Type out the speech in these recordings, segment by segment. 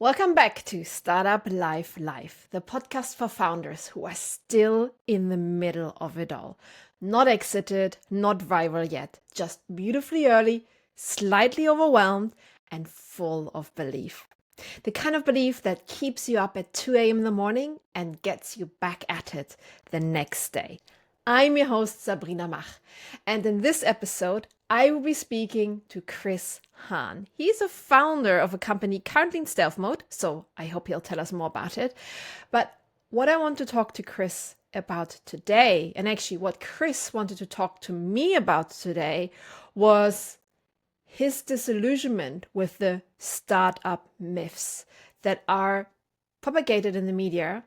Welcome back to Startup Life Life, the podcast for founders who are still in the middle of it all. Not exited, not viral yet, just beautifully early, slightly overwhelmed, and full of belief. The kind of belief that keeps you up at 2 a.m. in the morning and gets you back at it the next day. I'm your host, Sabrina Mach, and in this episode, I will be speaking to Chris Hahn. He's a founder of a company currently in stealth mode, so I hope he'll tell us more about it. But what I want to talk to Chris about today, and actually what Chris wanted to talk to me about today, was his disillusionment with the startup myths that are propagated in the media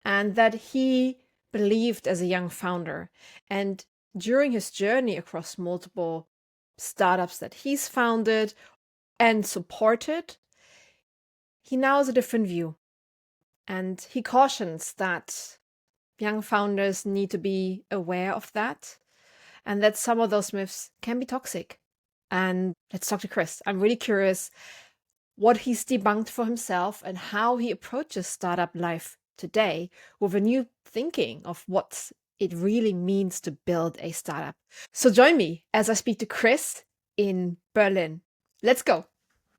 and that he believed as a young founder. And during his journey across multiple startups that he's founded and supported, he now has a different view. And he cautions that young founders need to be aware of that and that some of those myths can be toxic. And let's talk to Chris. I'm really curious what he's debunked for himself and how he approaches startup life today with a new thinking of what it really means to build a startup. So join me as I speak to Chris in Berlin. Let's go.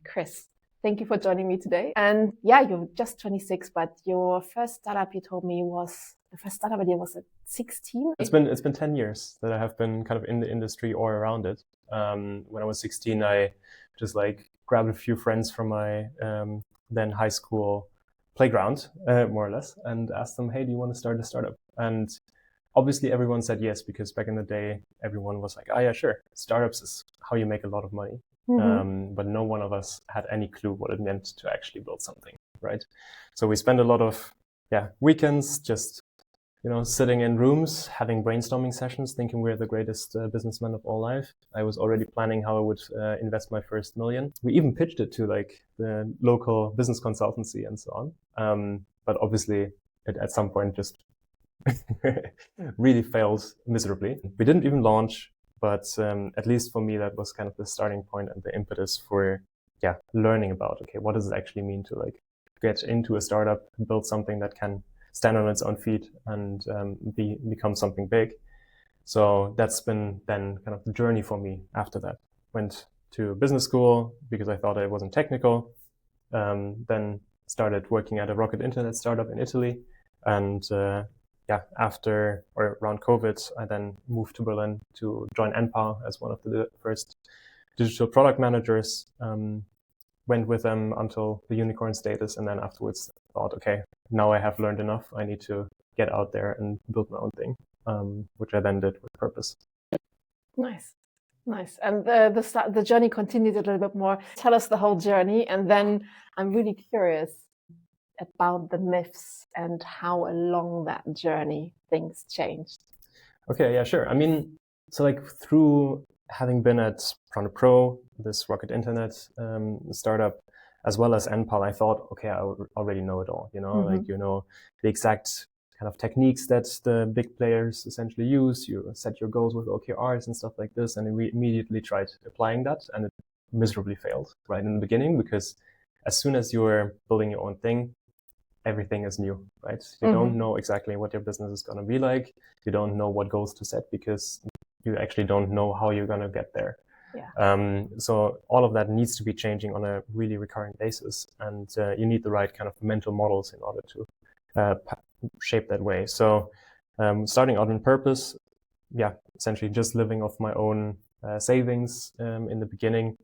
Chris, thank you for joining me today. And yeah, you're just 26, but your first startup, you told me, the first startup idea was at 16? It's been 10 years that I have been kind of in the industry or around it. When I was 16, I just grabbed a few friends from my then high school playground, more or less, and asked them, hey, do you want to start a startup? And obviously everyone said yes, because back in the day, everyone was like, oh yeah, sure. Startups is how you make a lot of money. Mm-hmm. But no one of us had any clue what it meant to actually build something, right? So we spent a lot of weekends just sitting in rooms, having brainstorming sessions, thinking we're the greatest businessman of all life. I was already planning how I would invest my first million. We even pitched it to the local business consultancy and so on. But obviously it at some point just really failed miserably. We didn't even launch, but at least for me, that was kind of the starting point and the impetus for learning about, okay, what does it actually mean to get into a startup, build something that can stand on its own feet and become something big. So that's been then kind of the journey for me after that. Went to business school because I thought I wasn't technical. Then started working at a rocket internet startup in Italy. And after or around COVID, I then moved to Berlin to join Enpal as one of the first digital product managers. Went with them until the unicorn status, and then afterwards thought, okay, now I have learned enough. I need to get out there and build my own thing, which I then did with purpose. Nice. And the journey continued a little bit more. Tell us the whole journey, and then I'm really curious about the myths and how along that journey things changed. Okay, yeah, sure. I mean, so through having been at Prana Pro, this rocket internet startup, as well as Enpal, I thought, okay, I already know it all, mm-hmm. The exact kind of techniques that the big players essentially use. You set your goals with OKRs and stuff like this. And we immediately tried applying that, and it miserably failed right in the beginning, because as soon as you're building your own thing, everything is new, right? You mm-hmm. don't know exactly what your business is going to be like. You don't know what goals to set, because you actually don't know how you're going to get there. Yeah. So all of that needs to be changing on a really recurrent basis. And you need the right kind of mental models in order to shape that way. So starting out on purpose, essentially just living off my own savings in the beginning,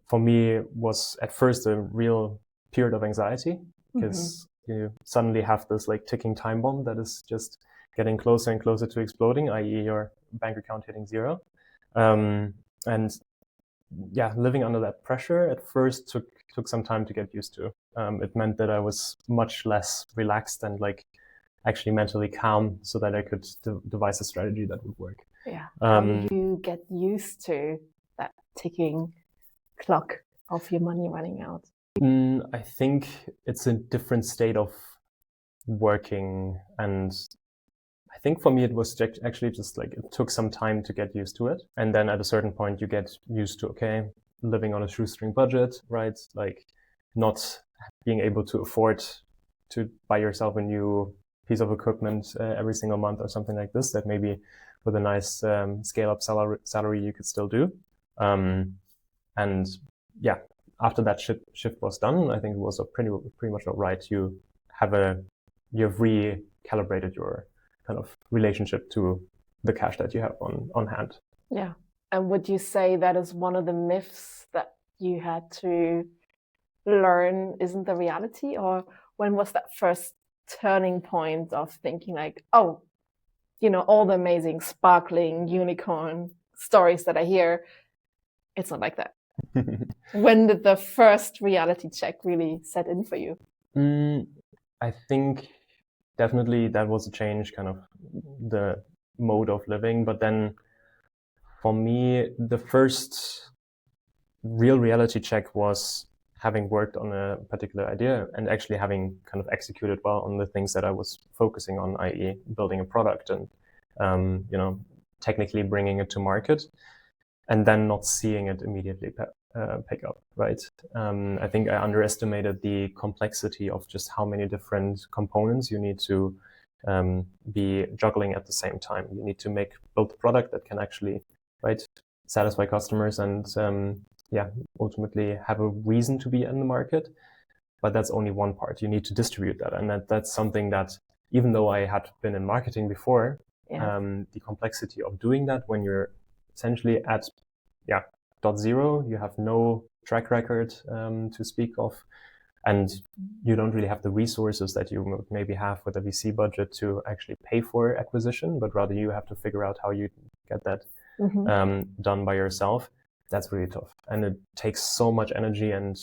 for me was at first a real period of anxiety, because mm-hmm. you suddenly have this ticking time bomb that is just getting closer and closer to exploding, i.e. your bank account hitting zero. And living under that pressure at first took some time to get used to. It meant that I was much less relaxed and actually mentally calm, so that I could devise a strategy that would work. Yeah. How do you get used to that ticking clock of your money running out? I think it's a different state of working, and I think for me it was actually just it took some time to get used to it. And then at a certain point you get used to, okay, living on a shoestring budget, right? Not being able to afford to buy yourself a new piece of equipment every single month or something like this, that maybe with a nice scale up salary you could still do. And yeah, after that shift was done, I think it was pretty much all right. You've recalibrated your kind of relationship to the cash that you have on hand. Yeah. And would you say that is one of the myths that you had to learn isn't the reality? Or when was that first turning point of thinking like, oh, you know, all the amazing sparkling unicorn stories that I hear, it's not like that? When did the first reality check really set in for you? I think definitely that was a change, kind of the mode of living. But then for me, the first real reality check was having worked on a particular idea and actually having kind of executed well on the things that I was focusing on, i.e. building a product and, technically bringing it to market, and then not seeing it immediately pick up, right? I think I underestimated the complexity of just how many different components you need to be juggling at the same time. You need to build a product that can actually, right, satisfy customers and ultimately have a reason to be in the market. But that's only one part. You need to distribute that. And that's something that, even though I had been in marketing before, the complexity of doing that when you're essentially at .0, you have no track record to speak of, and you don't really have the resources that you would maybe have with a VC budget to actually pay for acquisition, but rather you have to figure out how you get that done by yourself. That's really tough, and it takes so much energy and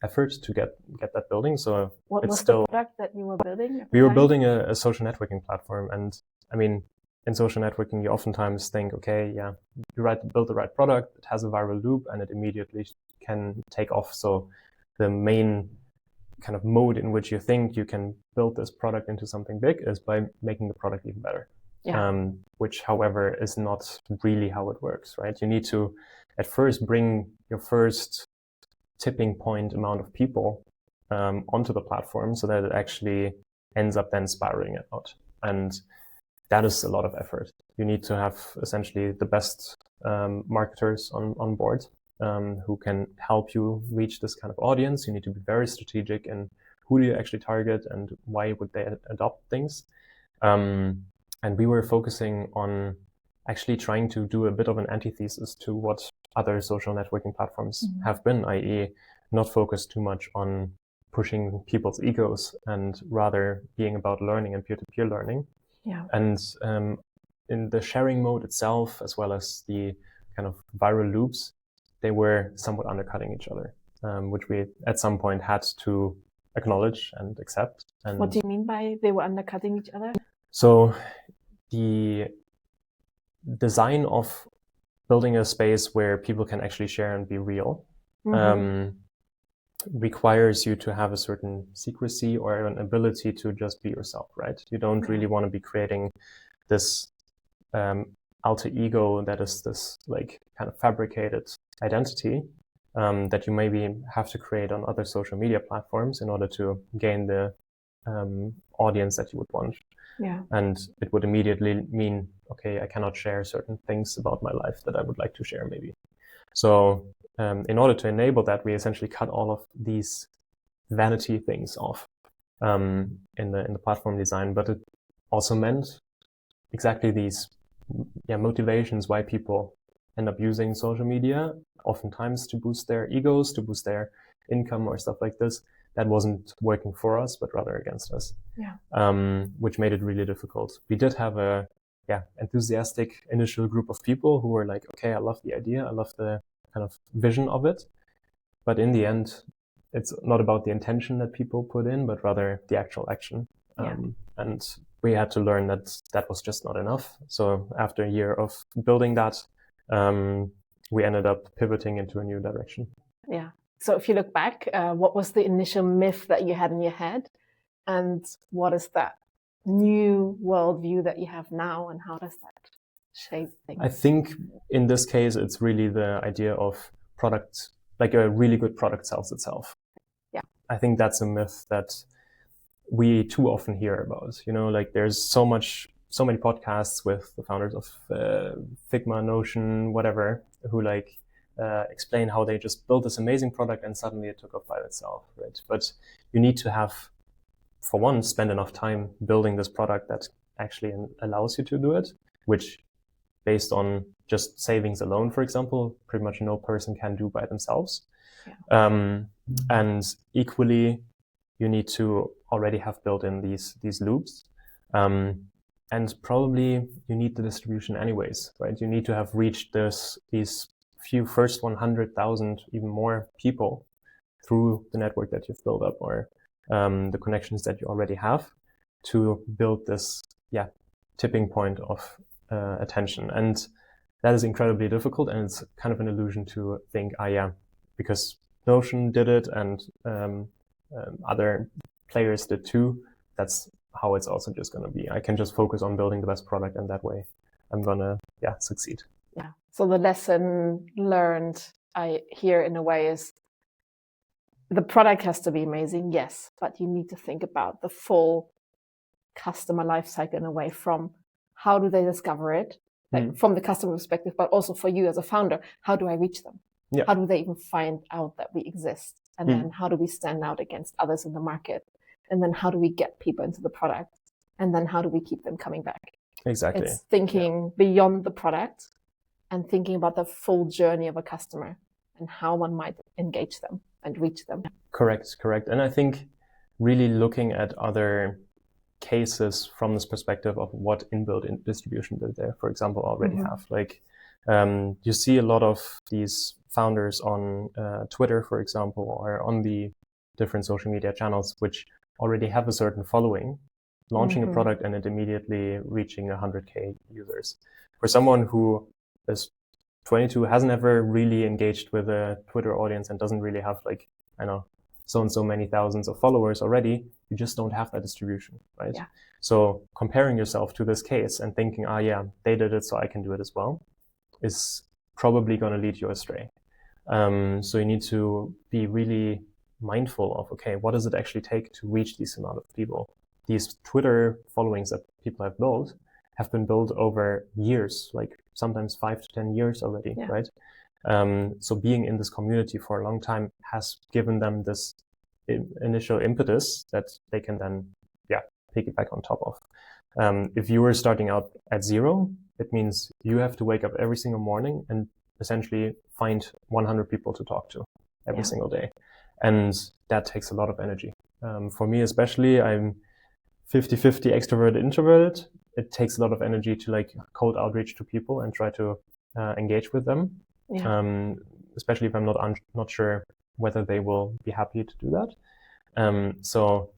effort to get that building. So what it's was still the product that you were building? We were building a social networking platform, and I mean, in social networking, you oftentimes think, okay, yeah, build the right product, it has a viral loop, and it immediately can take off. So the main kind of mode in which you think you can build this product into something big is by making the product even better. Which, however, is not really how it works, right? You need to at first bring your first tipping point amount of people onto the platform so that it actually ends up then spiraling it out. And that is a lot of effort. You need to have essentially the best marketers on board who can help you reach this kind of audience. You need to be very strategic in who do you actually target and why would they adopt things. And we were focusing on actually trying to do a bit of an antithesis to what other social networking platforms have been, i.e. not focus too much on pushing people's egos and rather being about learning and peer-to-peer learning. And in the sharing mode itself, as well as the kind of viral loops, they were somewhat undercutting each other, which we at some point had to acknowledge and accept. And what do you mean by they were undercutting each other? So the design of building a space where people can actually share and be real requires you to have a certain secrecy or an ability to just be yourself, right? You don't really want to be creating this alter ego that is this like kind of fabricated identity that you maybe have to create on other social media platforms in order to gain the audience that you would want. And it would immediately mean, okay, I cannot share certain things about my life that I would like to share maybe. So in order to enable that, we essentially cut all of these vanity things off in the platform design. But it also meant exactly these motivations why people end up using social media, oftentimes to boost their egos, to boost their income or stuff like this. That wasn't working for us, but rather against us, which made it really difficult. We did have a enthusiastic initial group of people who were like, okay, I love the idea, I love the kind of vision of it. But in the end, it's not about the intention that people put in, but rather the actual action. And we had to learn that was just not enough. So after a year of building that, we ended up pivoting into a new direction. So if you look back, what was the initial myth that you had in your head? And what is that new worldview that you have now? And how does that shape things? I think in this case, it's really the idea of product, like a really good product sells itself. I think that's a myth that we too often hear about. Like there's so many podcasts with the founders of Figma, Notion, whatever, who like explain how they just built this amazing product and suddenly it took off by itself, right? But you need to have, for one, spend enough time building this product that actually allows you to do it, which based on just savings alone, for example, pretty much no person can do by themselves. Yeah. And equally, you need to already have built in these loops. And probably you need the distribution anyways, right? You need to have reached these few first 100,000, even more people through the network that you've built up, or the connections that you already have, to build this tipping point of attention. And that is incredibly difficult, and it's kind of an illusion to think, because Notion did it and other players did too, that's how it's also just going to be. I can just focus on building the best product, and that way I'm going to succeed. Yeah. So the lesson learned, I hear in a way, is the product has to be amazing, yes, but you need to think about the full customer life cycle in a way, from how do they discover it, like from the customer perspective, but also for you as a founder, how do I reach them? Yeah. How do they even find out that we exist? And then how do we stand out against others in the market? And then how do we get people into the product? And then how do we keep them coming back? Exactly. It's thinking beyond the product and thinking about the full journey of a customer and how one might engage them and reach them. Correct. And I think really looking at other cases from this perspective of what inbuilt distribution did they, for example, already have. Like you see a lot of these founders on Twitter, for example, or on the different social media channels, which already have a certain following, launching a product and it immediately reaching 100K users. For someone who is 22, hasn't ever really engaged with a Twitter audience and doesn't really have so and so many thousands of followers already, you just don't have that distribution, right? Yeah. So comparing yourself to this case and thinking, they did it, so I can do it as well, is probably going to lead you astray. So you need to be really mindful of, okay, what does it actually take to reach this amount of people? These Twitter followings that people have built have been built over years, like sometimes 5 to 10 years already, right? So being in this community for a long time has given them this initial impetus that they can then, piggyback on top of. If you were starting out at zero, it means you have to wake up every single morning and essentially find 100 people to talk to every single day. And that takes a lot of energy. For me especially, I'm 50-50 extroverted, introverted. It takes a lot of energy to cold outreach to people and try to engage with them. Yeah. Especially if I'm not sure whether they will be happy to do that. So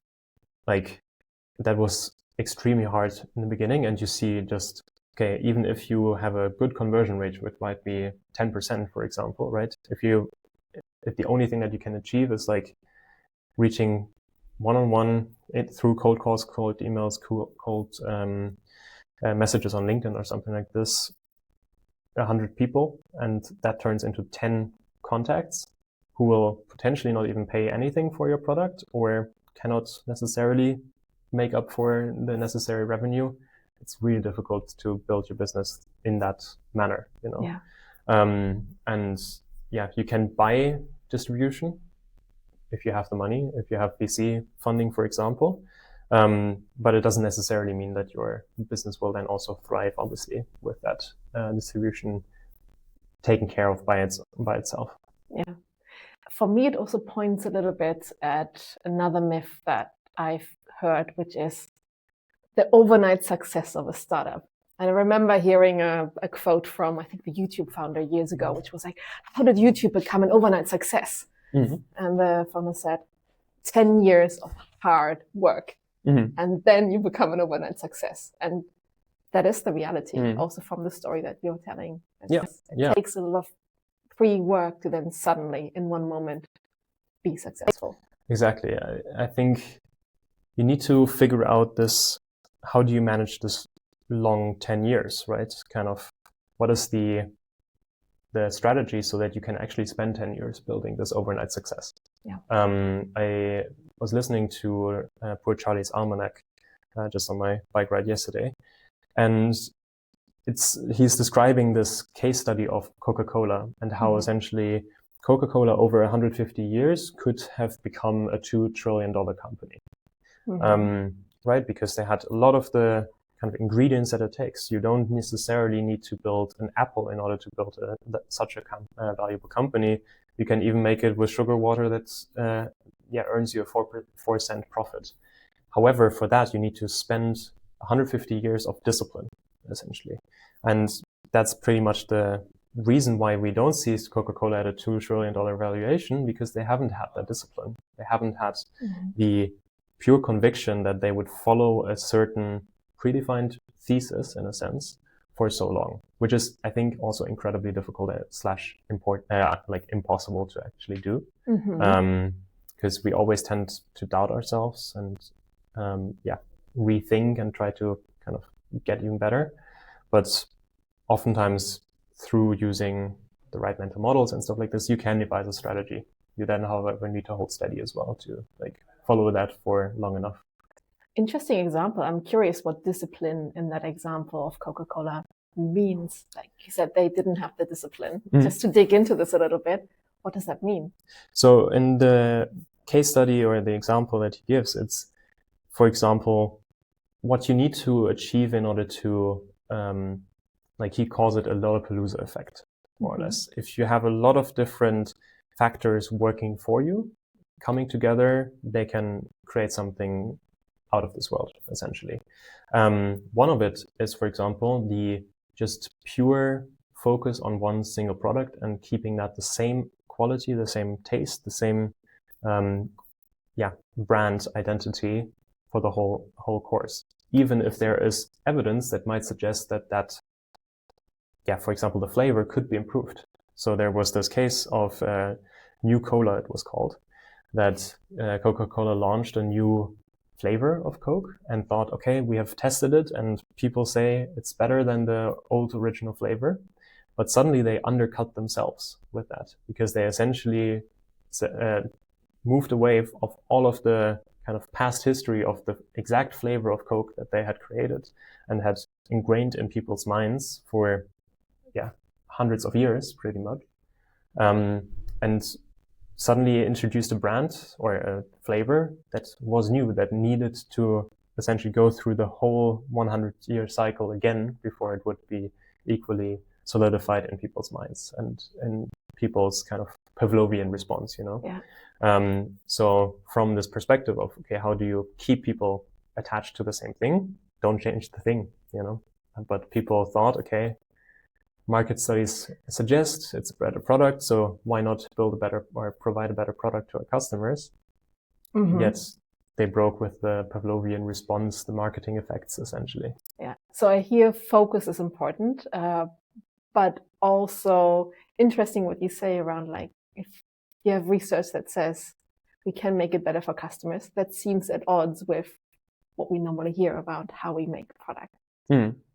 that was extremely hard in the beginning, and you see just, okay, even if you have a good conversion rate, which might be 10%, for example, right? If the only thing that you can achieve is reaching one-on-one through cold calls, cold emails, cold messages on LinkedIn or something like this, 100 people, and that turns into 10 contacts who will potentially not even pay anything for your product or cannot necessarily make up for the necessary revenue. It's really difficult to build your business in that manner, Yeah. You can buy distribution if you have the money, if you have VC funding, for example. But it doesn't necessarily mean that your business will then also thrive, obviously, with that distribution taken care of by itself. Yeah. For me, it also points a little bit at another myth that I've heard, which is the overnight success of a startup. And I remember hearing a quote from, I think, the YouTube founder years ago, which was like, how did YouTube become an overnight success? Mm-hmm. And the founder said, 10 years of hard work. Mm-hmm. And then you become an overnight success. And that is the reality, also from the story that you're telling. It takes a lot of pre-work to then suddenly, in one moment, be successful. Exactly. I think you need to figure out this, how do you manage this long 10 years, right? Kind of, what is the the strategy so that you can actually spend 10 years building this overnight success. Yeah. I was listening to Poor Charlie's Almanac just on my bike ride yesterday, and he's describing this case study of Coca-Cola and how essentially Coca-Cola over 150 years could have become a $2 trillion company. Right? Because they had a lot of the kind of ingredients that it takes. You don't necessarily need to build an apple in order to build such a valuable company. You can even make it with sugar water that earns you a 4% profit. However, for that, you need to spend 150 years of discipline, essentially. And that's pretty much the reason why we don't see Coca-Cola at a $2 trillion valuation, because they haven't had that discipline. They haven't had the pure conviction that they would follow a certain predefined thesis, in a sense, for so long, which is, I think, also incredibly difficult / impossible to actually do. Because we always tend to doubt ourselves and rethink and try to kind of get even better. But oftentimes through using the right mental models and stuff like this, you can devise a strategy. You then, however, need to hold steady as well to follow that for long enough. Interesting example. I'm curious what discipline in that example of Coca-Cola means. Like you said, they didn't have the discipline. Just to dig into this a little bit, what does that mean? So in the case study or the example that he gives, it's, for example, what you need to achieve in order to, he calls it a Lollapalooza effect, more or less. If you have a lot of different factors working for you, coming together, they can create something out of this world, essentially. One of it is, for example, the just pure focus on one single product and keeping that the same quality, the same taste, the same brand identity for the whole course. Even if there is evidence that might suggest that for example, the flavor could be improved. So there was this case of New Cola, it was called, that Coca-Cola launched a new flavor of Coke and thought, okay, we have tested it and people say it's better than the old original flavor. But suddenly they undercut themselves with that because they essentially moved away of all of the kind of past history of the exact flavor of Coke that they had created and had ingrained in people's minds for hundreds of years, pretty much. And suddenly introduced a brand or a flavor that was new, that needed to essentially go through the whole 100-year cycle again before it would be equally solidified in people's minds and in people's kind of Pavlovian response, So from this perspective of, okay, how do you keep people attached to the same thing? Don't change the thing, But people thought, okay, market studies suggest it's a better product, so why not build a better or provide a better product to our customers? Yet they broke with the Pavlovian response, the marketing effects, essentially. Yeah. So I hear focus is important, but also interesting what you say around if you have research that says we can make it better for customers, that seems at odds with what we normally hear about how we make product.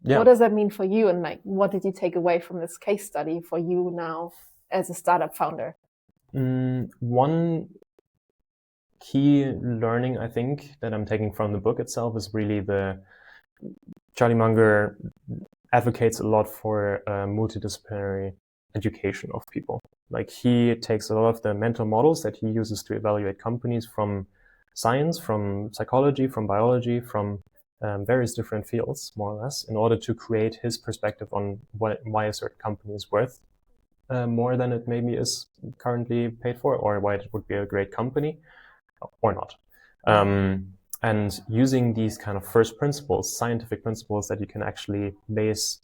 What does that mean for you? And what did you take away from this case study for you now as a startup founder? One key learning, I think, that I'm taking from the book itself is really Charlie Munger advocates a lot for multidisciplinary education of people. He takes a lot of the mental models that he uses to evaluate companies from science, from psychology, from biology, from various different fields, more or less, in order to create his perspective on why a certain company is worth more than it maybe is currently paid for, or why it would be a great company or not. And using these kind of first principles, scientific principles that you can actually base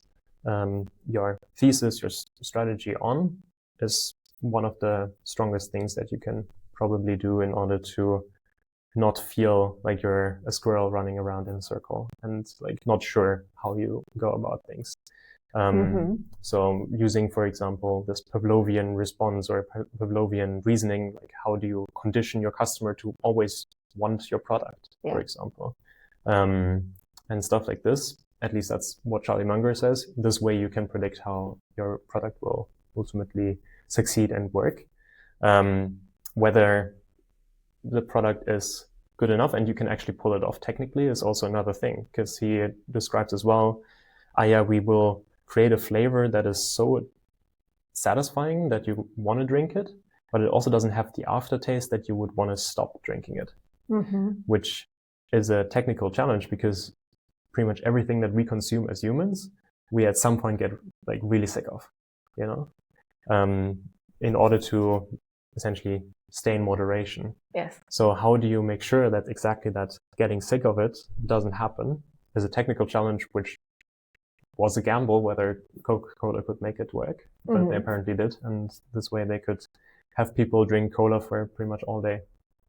your thesis, your strategy on, is one of the strongest things that you can probably do in order to not feel like you're a squirrel running around in a circle and not sure how you go about things. So using, for example, this Pavlovian response or Pavlovian reasoning, how do you condition your customer to always want your product, for example, and stuff like this. At least that's what Charlie Munger says. This way you can predict how your product will ultimately succeed and work. Whether the product is good enough and you can actually pull it off technically is also another thing, because he describes as well, we will create a flavor that is so satisfying that you want to drink it, but it also doesn't have the aftertaste that you would want to stop drinking it, which is a technical challenge, because pretty much everything that we consume as humans, we at some point get like really sick of, you know, in order to essentially stay in moderation. Yes. So how do you make sure that exactly that getting sick of it doesn't happen is a technical challenge, which was a gamble whether Coca-Cola could make it work, but they apparently did. And this way they could have people drink cola for pretty much all day.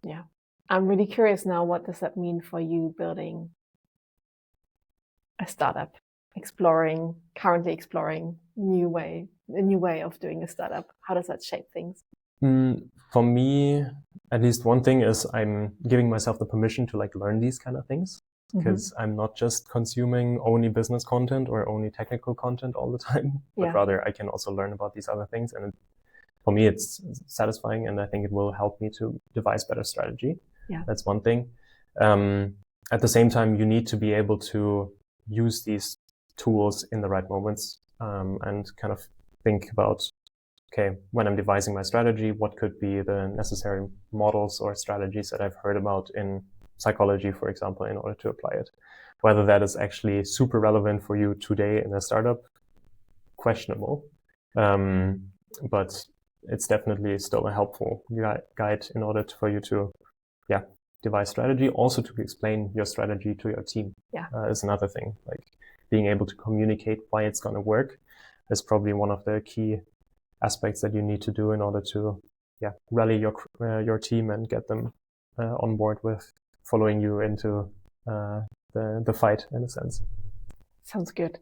Yeah. I'm really curious now, what does that mean for you building a startup, currently exploring a new way of doing a startup? How does that shape things? For me, at least one thing is I'm giving myself the permission to like learn these kind of things, because I'm not just consuming only business content or only technical content all the time, but rather I can also learn about these other things. And for me, it's satisfying, and I think it will help me to devise better strategy. Yeah. That's one thing. At the same time, you need to be able to use these tools in the right moments, and kind of think about, okay, when I'm devising my strategy, what could be the necessary models or strategies that I've heard about in psychology, for example, in order to apply it. Whether that is actually super relevant for you today in a startup, questionable. But it's definitely still a helpful guide in order for you to, devise strategy. Also to explain your strategy to your team is another thing. Like being able to communicate why it's going to work is probably one of the key aspects that you need to do in order to rally your team and get them on board with following you into the fight, in a sense. Sounds good.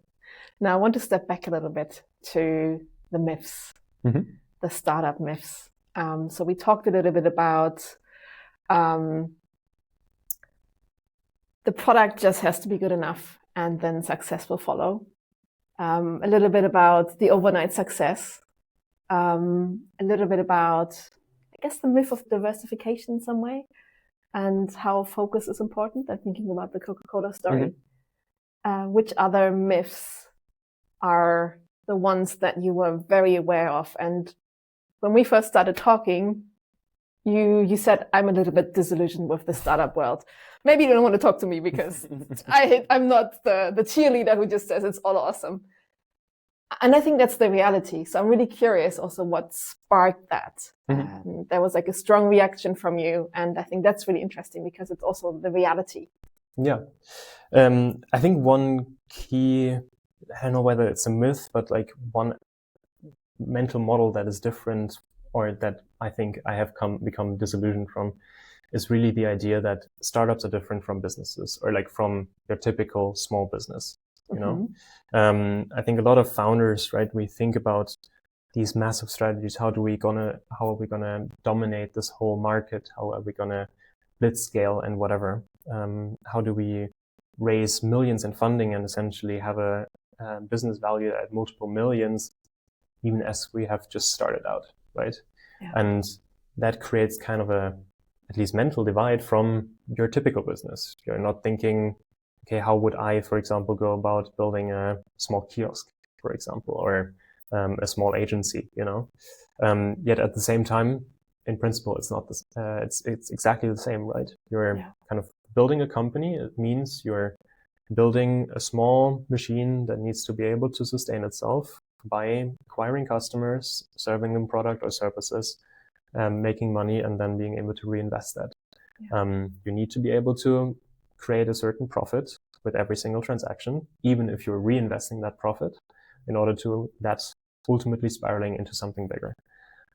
Now I want to step back a little bit to the myths, the startup myths. So we talked a little bit about the product just has to be good enough and then success will follow. A little bit about the overnight success. A little bit about, I guess, the myth of diversification in some way, and how focus is important. I'm thinking about the Coca-Cola story. Which other myths are the ones that you were very aware of? And when we first started talking, you said, I'm a little bit disillusioned with the startup world. Maybe you don't want to talk to me because I'm not the cheerleader who just says it's all awesome. And I think that's the reality. So I'm really curious also what sparked that. There was like a strong reaction from you. And I think that's really interesting because it's also the reality. Yeah. I think one key, I don't know whether it's a myth, but like one mental model that is different, or that I think I have become disillusioned from, is really the idea that startups are different from businesses, or like from your typical small business. You know, I think a lot of founders, right, we think about these massive strategies. How are we gonna dominate this whole market? How are we gonna blitz scale and whatever? How do we raise millions in funding and essentially have a business value at multiple millions, even as we have just started out, right? Yeah. And that creates kind of a, at least mental divide from your typical business. You're not thinking, okay, how would I, for example, go about building a small kiosk, for example, or a small agency, you know? Yet at the same time, in principle, it's not this. It's exactly the same, right? You're kind of building a company. It means you're building a small machine that needs to be able to sustain itself by acquiring customers, serving them product or services, making money, and then being able to reinvest that. You need to be able to create a certain profit with every single transaction, even if you're reinvesting that profit, in order to that's ultimately spiraling into something bigger.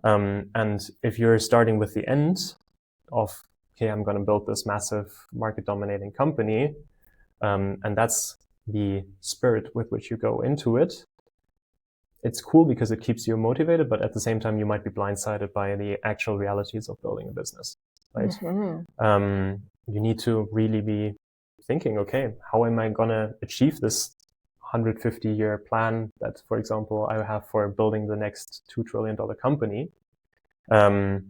And if you're starting with the end of, okay, I'm going to build this massive market dominating company, and that's the spirit with which you go into it, it's cool because it keeps you motivated, but at the same time, you might be blindsided by the actual realities of building a business, right? You need to really be thinking, okay, how am I going to achieve this 150-year plan that, for example, I have for building the next $2 trillion company. And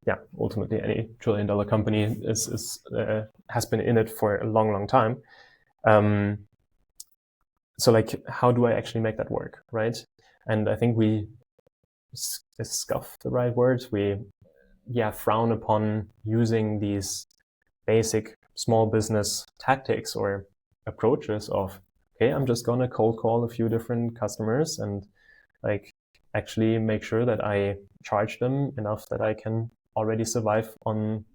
yeah, ultimately any $1 trillion company has been in it for a long, long time. So like, how do I actually make that work, right? And I think we scuff the right words. We frown upon using these basic small business tactics or approaches of, okay, I'm just gonna cold call a few different customers and like actually make sure that I charge them enough that I can already survive on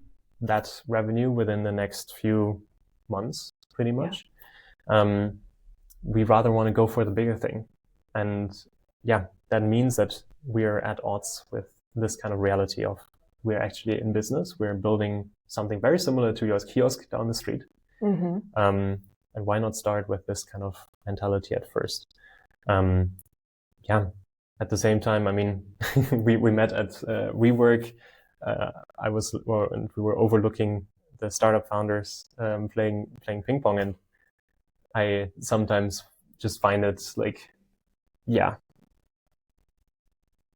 that revenue within the next few months, pretty much. We rather want to go for the bigger thing. And that means that we're at odds with this kind of reality of we're actually in business. We're building something very similar to your kiosk down the street. Mm-hmm. And why not start with this kind of mentality at first? At the same time, I mean, we met at WeWork. And we were overlooking the startup founders playing ping pong, and I sometimes just find it like,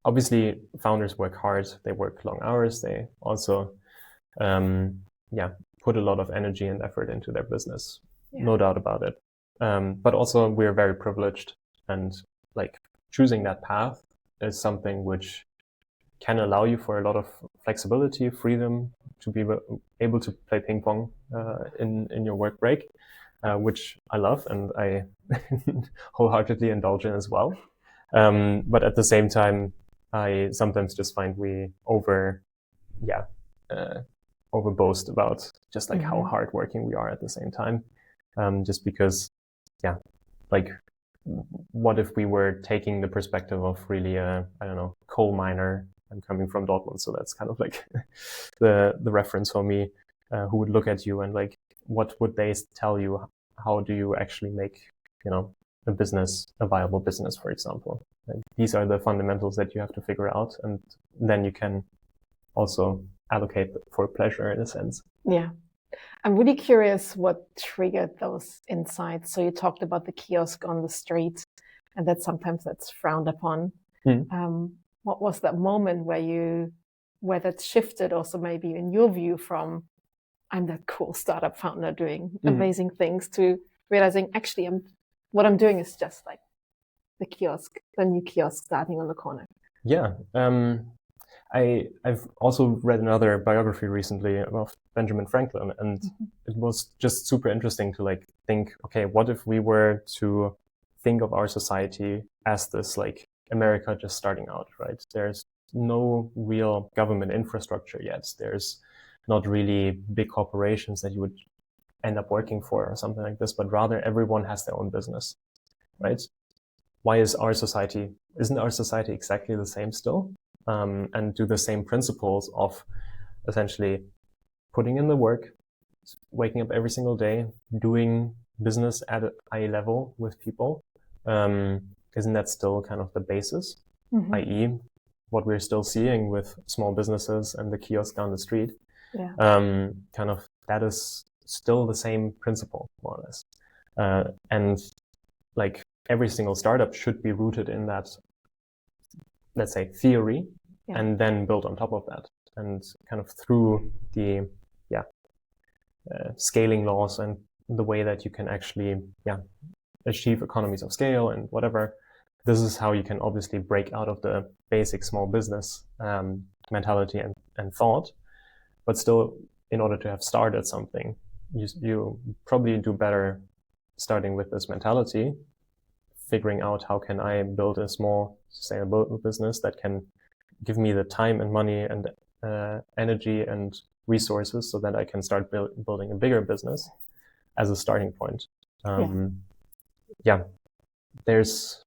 obviously founders work hard, they work long hours, they also put a lot of energy and effort into their business, no doubt about it. But also we're very privileged, and like choosing that path is something which can allow you for a lot of flexibility, freedom to be able to play ping pong in your work break, which I love and I wholeheartedly indulge in as well. But at the same time, I sometimes just find we overboast about just like how hardworking we are at the same time. Just because, like, what if we were taking the perspective of really a, I don't know, coal miner? I'm coming from Dortmund, so that's kind of like the reference for me, who would look at you and like, what would they tell you? How do you actually make, a business, a viable business, for example? Like, these are the fundamentals that you have to figure out, and then you can also allocate for pleasure in a sense. Yeah. I'm really curious what triggered those insights. So you talked about the kiosk on the street and that sometimes that's frowned upon. What was that moment where that shifted also maybe in your view from I'm that cool startup founder doing amazing things to realizing actually what I'm doing is just like the new kiosk starting on the corner? Yeah. I've also read another biography recently of Benjamin Franklin, and it was just super interesting to like think, okay, what if we were to think of our society as this like America just starting out, right? There's no real government infrastructure yet. There's not really big corporations that you would end up working for or something like this, but rather everyone has their own business, right? Why isn't our society exactly the same still? And do the same principles of essentially putting in the work, waking up every single day, doing business at a high level with people. Isn't that still kind of the basis? I.e., what we're still seeing with small businesses and the kiosk down the street. Kind of that is still the same principle, more or less. And like every single startup should be rooted in that, let's say, theory, and then build on top of that. And kind of through the scaling laws and the way that you can actually achieve economies of scale and whatever, this is how you can obviously break out of the basic small business mentality and thought. But still, in order to have started something, you probably do better starting with this mentality, figuring out how can I build a small sustainable business that can give me the time and money and energy and resources so that I can start building a bigger business as a starting point. There's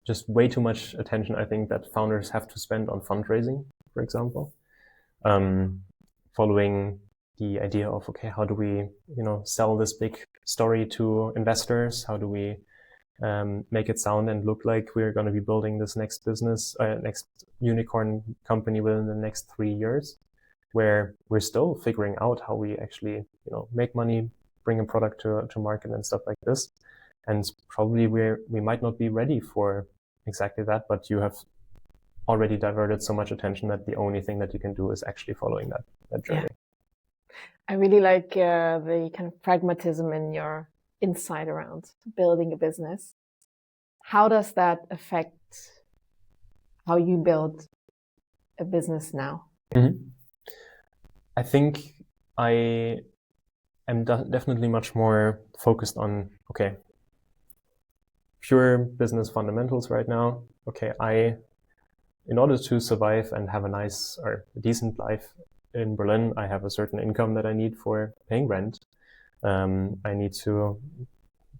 just way too much attention, I think, that founders have to spend on fundraising, for example. Following the idea of, okay, how do we, sell this big story to investors? How do we make it sound and look like we're going to be building this next business, next unicorn company within the next 3 years, where we're still figuring out how we actually, make money, bring a product to market and stuff like this. And probably we might not be ready for exactly that, but you have already diverted so much attention that the only thing that you can do is actually following that journey. Yeah. I really like the kind of pragmatism in your insight around building a business. How does that affect how you build a business now? Mm-hmm. I think I am definitely much more focused on, okay, pure business fundamentals right now. Okay, in order to survive and have a nice or decent life in Berlin, I have a certain income that I need for paying rent. I need to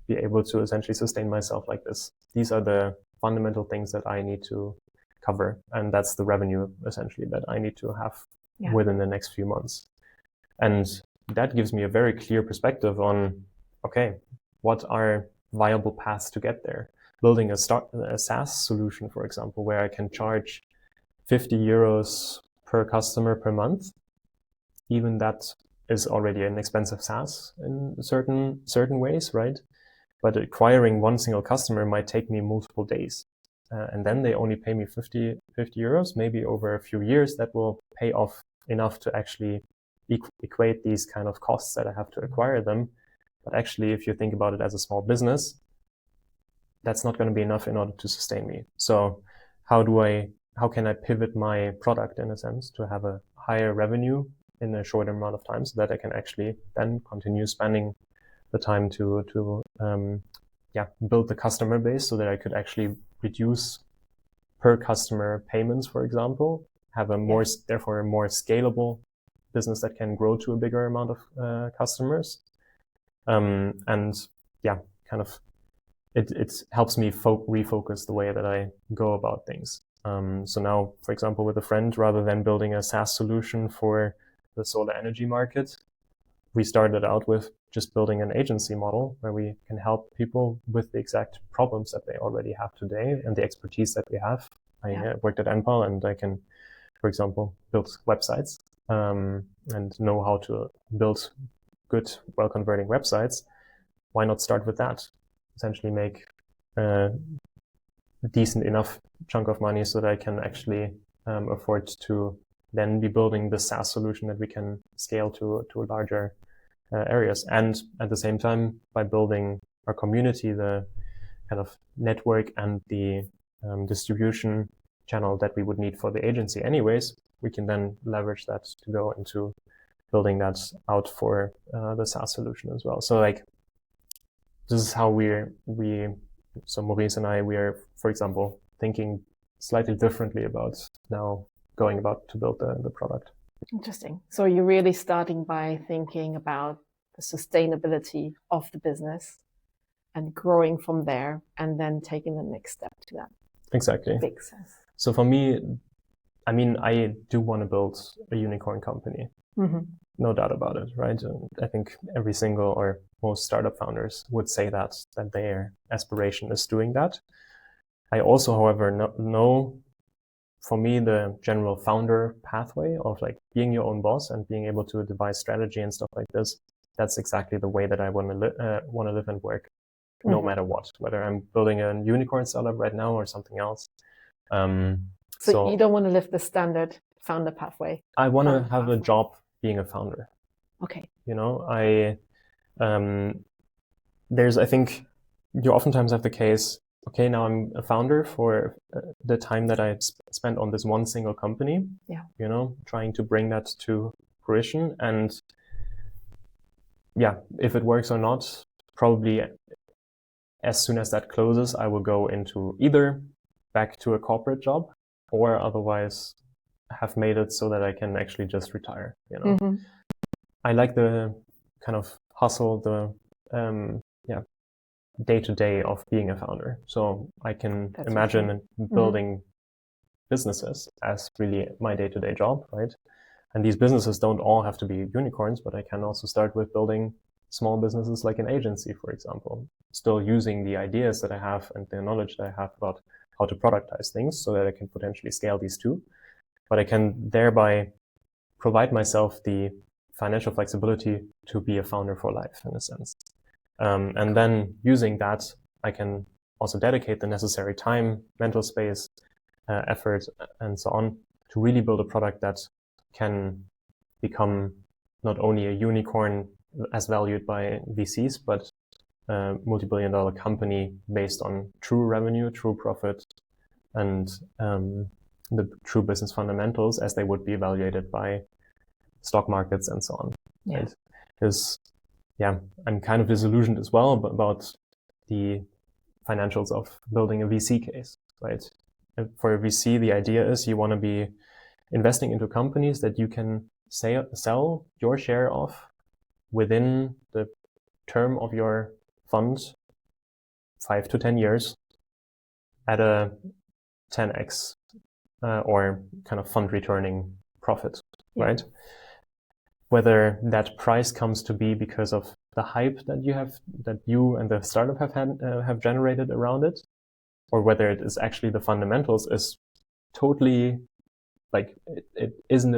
be able to essentially sustain myself like this. These are the fundamental things that I need to cover. And that's the revenue essentially that I need to have within the next few months. And that gives me a very clear perspective on, okay, what are viable paths to get there? Building a SaaS solution, for example, where I can charge 50 euros per customer per month. Even that is already an expensive SaaS in certain ways, right? But acquiring one single customer might take me multiple days. And then they only pay me 50 euros, maybe over a few years that will pay off enough to actually equate these kind of costs that I have to acquire them. But actually, if you think about it as a small business, that's not going to be enough in order to sustain me. So how can I pivot my product in a sense to have a higher revenue in a shorter amount of time so that I can actually then continue spending the time to build the customer base so that I could actually reduce per customer payments, for example, have therefore a more scalable business that can grow to a bigger amount of customers. It helps me refocus the way that I go about things. So now, for example, with a friend, rather than building a SaaS solution for the solar energy market, we started out with just building an agency model where we can help people with the exact problems that they already have today and the expertise that we have. I worked at Enpal and I can, for example, build websites and know how to build good, well-converting websites. Why not start with that? Essentially make a decent enough chunk of money so that I can actually afford to then be building the SaaS solution that we can scale to larger areas. And at the same time, by building our community, the kind of network and the distribution channel that we would need for the agency anyways, we can then leverage that to go into building that out for the SaaS solution as well. So like, this is how so Maurice and I, we are, for example, thinking slightly differently about now going about to build the product. Interesting. So you're really starting by thinking about the sustainability of the business and growing from there and then taking the next step to that. Exactly. Big sense. So for me, I mean, I do want to build a unicorn company. Mm-hmm. No doubt about it, right? And I think every single or most startup founders would say that their aspiration is doing that. I also, however, know for me, the general founder pathway of like being your own boss and being able to devise strategy and stuff like this, that's exactly the way that I want to live and work, no matter what, whether I'm building a unicorn startup right now or something else. So you don't want to live the standard founder pathway? I want to have a job being a founder. Okay. You know, I think you oftentimes have the case, okay, now I'm a founder for the time that I spent on this one single company, you know, trying to bring that to fruition. And if it works or not, probably as soon as that closes, I will go into either back to a corporate job or otherwise have made it so that I can actually just retire, you know. Mm-hmm. I like the kind of hustle, the day-to-day of being a founder. So I can imagine building businesses as really my day-to-day job, right? And these businesses don't all have to be unicorns, but I can also start with building small businesses like an agency, for example, still using the ideas that I have and the knowledge that I have about how to productize things so that I can potentially scale these too. But I can thereby provide myself the financial flexibility to be a founder for life in a sense. And then using that, I can also dedicate the necessary time, mental space, effort, and so on to really build a product that can become not only a unicorn as valued by VCs, but a multi-billion-dollar company based on true revenue, true profit, and the true business fundamentals as they would be evaluated by stock markets and so on. Yeah. Right? Because I'm kind of disillusioned as well about the financials of building a VC case, right? And for a VC, the idea is you want to be investing into companies that you can sell your share of within the term of your fund, 5 to 10 years, at a 10x or kind of fund returning profit, right? Whether that price comes to be because of the hype that you and the startup have generated around it, or whether it is actually the fundamentals is totally like it isn't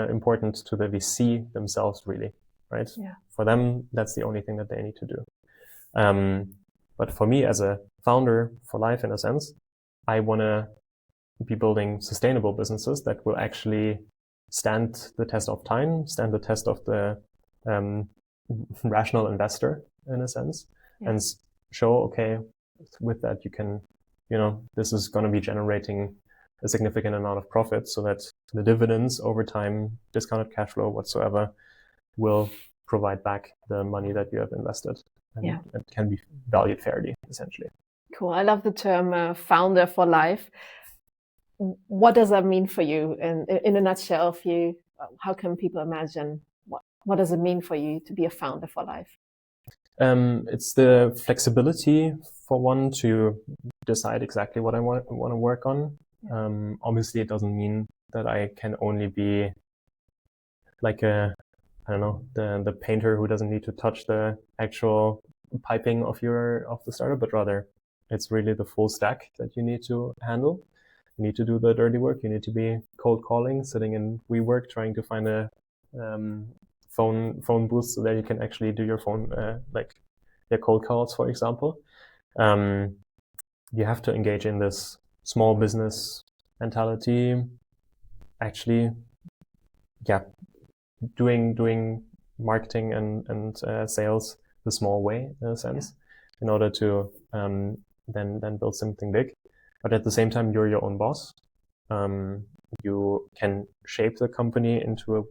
important to the VC themselves really, right? Yeah. For them, that's the only thing that they need to do. But for me as a founder for life, in a sense, I want to be building sustainable businesses that will actually stand the test of time, stand the test of the rational investor, in a sense, and show, okay, with that you can, this is going to be generating a significant amount of profit so that the dividends over time, discounted cash flow whatsoever, will provide back the money that you have invested. And it can be valued fairly, essentially. Cool. I love the term founder for life. What does that mean for you in a nutshell? How can people imagine what does it mean for you to be a founder for life? It's the flexibility for one to decide exactly what I want to work on. Obviously, it doesn't mean that I can only be like the painter who doesn't need to touch the actual piping of the startup, but rather it's really the full stack that you need to handle. You need to do the dirty work. You need to be cold calling, sitting in WeWork, trying to find a phone booth so that you can actually do your phone your cold calls, for example. You have to engage in this small business mentality. Actually, doing marketing and sales the small way, in a sense, in order to then build something big. But at the same time, you're your own boss. You can shape the company into a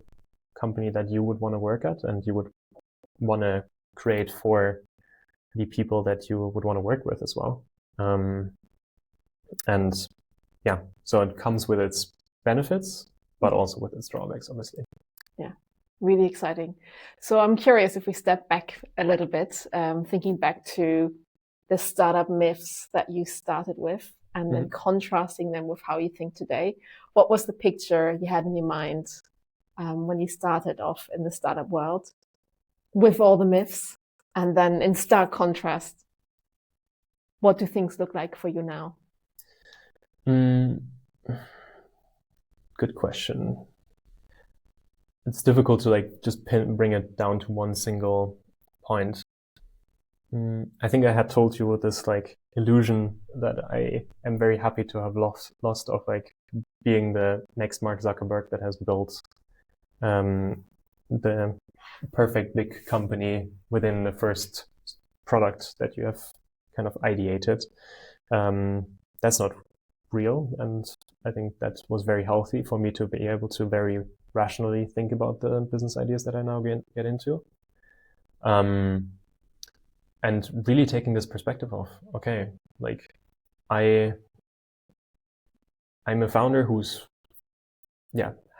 company that you would want to work at and you would want to create for the people that you would want to work with as well. So it comes with its benefits, but also with its drawbacks, obviously. Yeah, really exciting. So I'm curious if we step back a little bit, thinking back to the startup myths that you started with and then contrasting them with how you think today. What was the picture you had in your mind when you started off in the startup world with all the myths? And then in stark contrast, what do things look like for you now? Good question. It's difficult to just bring it down to one single point. I think I had told you this illusion that I am very happy to have lost of being the next Mark Zuckerberg that has built the perfect big company within the first product that you have kind of ideated. That's not real, and I think that was very healthy for me to be able to very rationally think about the business ideas that I now get into. And really taking this perspective of, okay, I'm a founder who's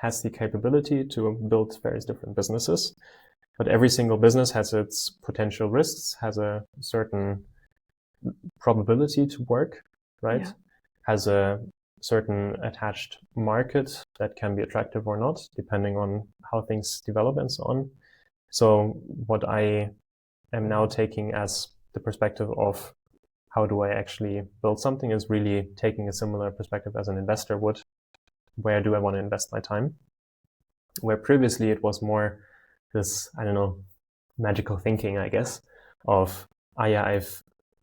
has the capability to build various different businesses, but every single business has its potential risks, has a certain probability to work, right? Yeah. Has a certain attached market that can be attractive or not, depending on how things develop and so on. So what I am now taking as the perspective of how do I actually build something is really taking a similar perspective as an investor would. Where do I want to invest my time? Where previously it was more, this, I don't know, magical thinking, I guess, of, I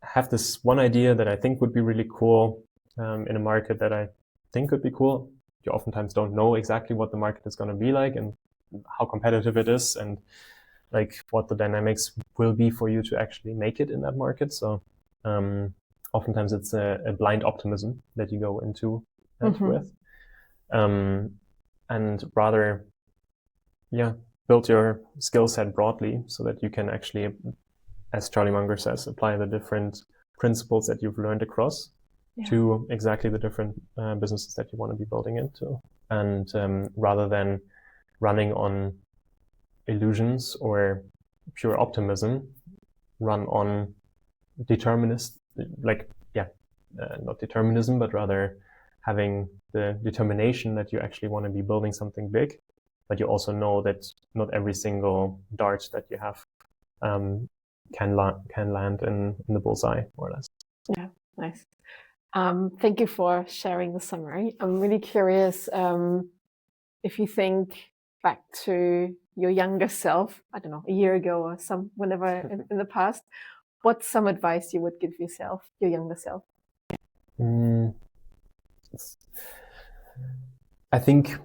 have this one idea that I think would be really cool in a market that I think could be cool. You oftentimes don't know exactly what the market is going to be like and how competitive it is and like what the dynamics will be for you to actually make it in that market. So oftentimes it's a blind optimism that you go into it with. And rather, build your skill set broadly so that you can actually, as Charlie Munger says, apply the different principles that you've learned across to exactly the different businesses that you want to be building into. And rather than running on illusions or pure optimism, run on not determinism, but rather having the determination that you actually want to be building something big, but you also know that not every single dart that you have can land in the bullseye, more or less. Yeah, nice. Thank you for sharing the summary. I'm really curious if you think back to your younger self, I don't know, a year ago or whenever in the past, what's some advice you would give yourself, your younger self? I think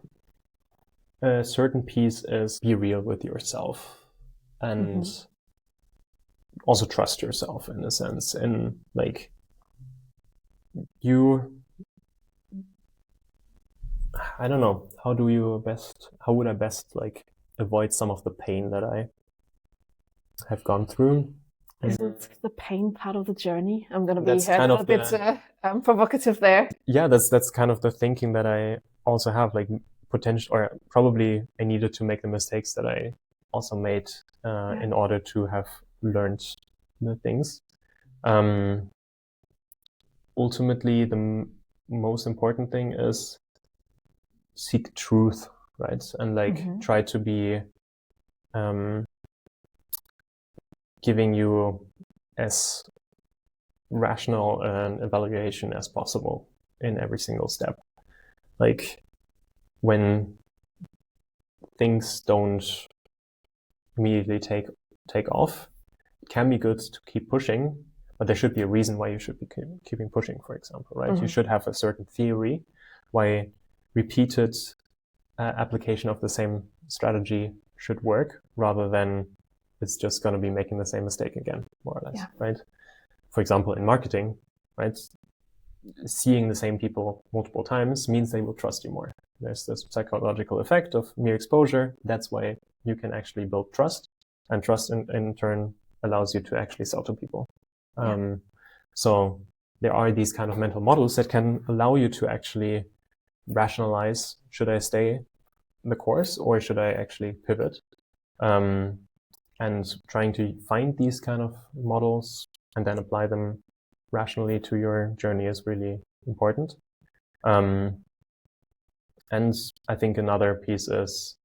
a certain piece is be real with yourself and also trust yourself in a sense. And like I don't know, how would I best like avoid some of the pain that I have gone through? Is it the pain part of the journey? I'm going to be a little bit provocative there. Yeah, that's kind of the thinking that I also have, like potential, or probably I needed to make the mistakes that I also made in order to have learned the things. Ultimately, the most important thing is seek truth, right? And like try to be giving you as rational an evaluation as possible in every single step. Like when things don't immediately take off, it can be good to keep pushing, but there should be a reason why you should be keeping pushing, for example, right? You should have a certain theory why repeated application of the same strategy should work, rather than it's just going to be making the same mistake again, more or less, right? For example, in marketing, right? Seeing the same people multiple times means they will trust you more. There's this psychological effect of mere exposure. That's why you can actually build trust, and trust in turn allows you to actually sell to people. So there are these kind of mental models that can allow you to actually rationalize, should I stay the course or should I actually pivot? And trying to find these kind of models and then apply them rationally to your journey is really important. And I think another piece is